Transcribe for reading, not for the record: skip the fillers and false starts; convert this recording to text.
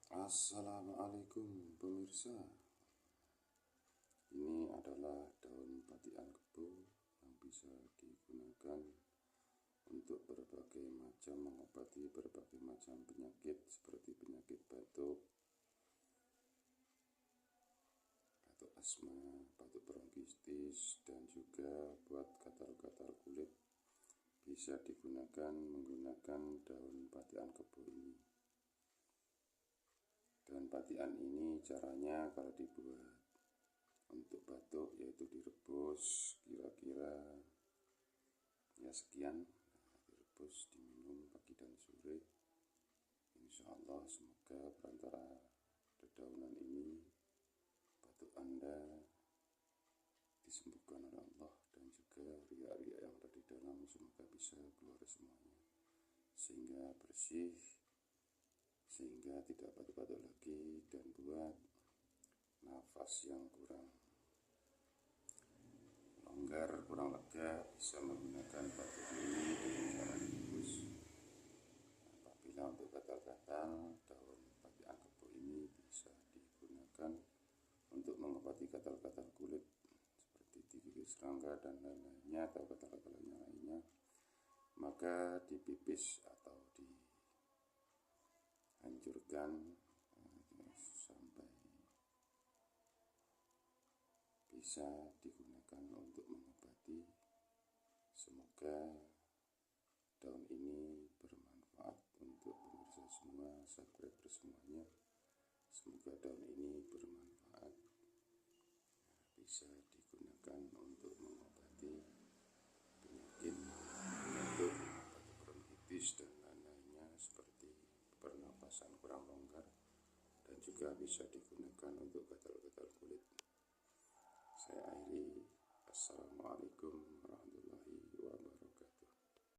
Assalamualaikum pemirsa. Ini adalah daun batian kebo yang bisa digunakan untuk berbagai macam mengobati berbagai macam penyakit seperti penyakit batuk asma, batuk bronkitis, dan juga buat gatal-gatal kulit bisa digunakan menggunakan daun batian kebo ini. Daun batian ini caranya kalau dibuat untuk batuk yaitu direbus kira-kira ya sekian, direbus diminum pagi dan sore. Insya Allah semoga perantara dedaunan ini batuk Anda disembuhkan oleh Allah, dan juga riak-riak yang ada di dalam semoga bisa keluar semuanya sehingga bersih, sehingga tidak batuk-batuk lagi, dan buat nafas yang kurang longgar, kurang lega bisa menggunakan batuk ini dengan cara dibungkus. Apabila untuk gatal-gatal, daun batian kebo ini bisa digunakan untuk mengobati gatal-gatal kulit seperti digigit serangga dan lain-lainnya, atau gatal-gatal yang lainnya. Maka dipipis atau dihancurkan sampai bisa digunakan untuk mengobati. Semoga daun ini bermanfaat untuk pemirsa semua, subscriber semuanya. Semoga daun ini bermanfaat, bisa digunakan untuk mengobati penyakit batuk, batuk bronkitis, dan lain-lainnya seperti pernapasan kurang longgar, dan juga bisa digunakan untuk gatal-gatal kulit. Saya akhiri. Assalamualaikum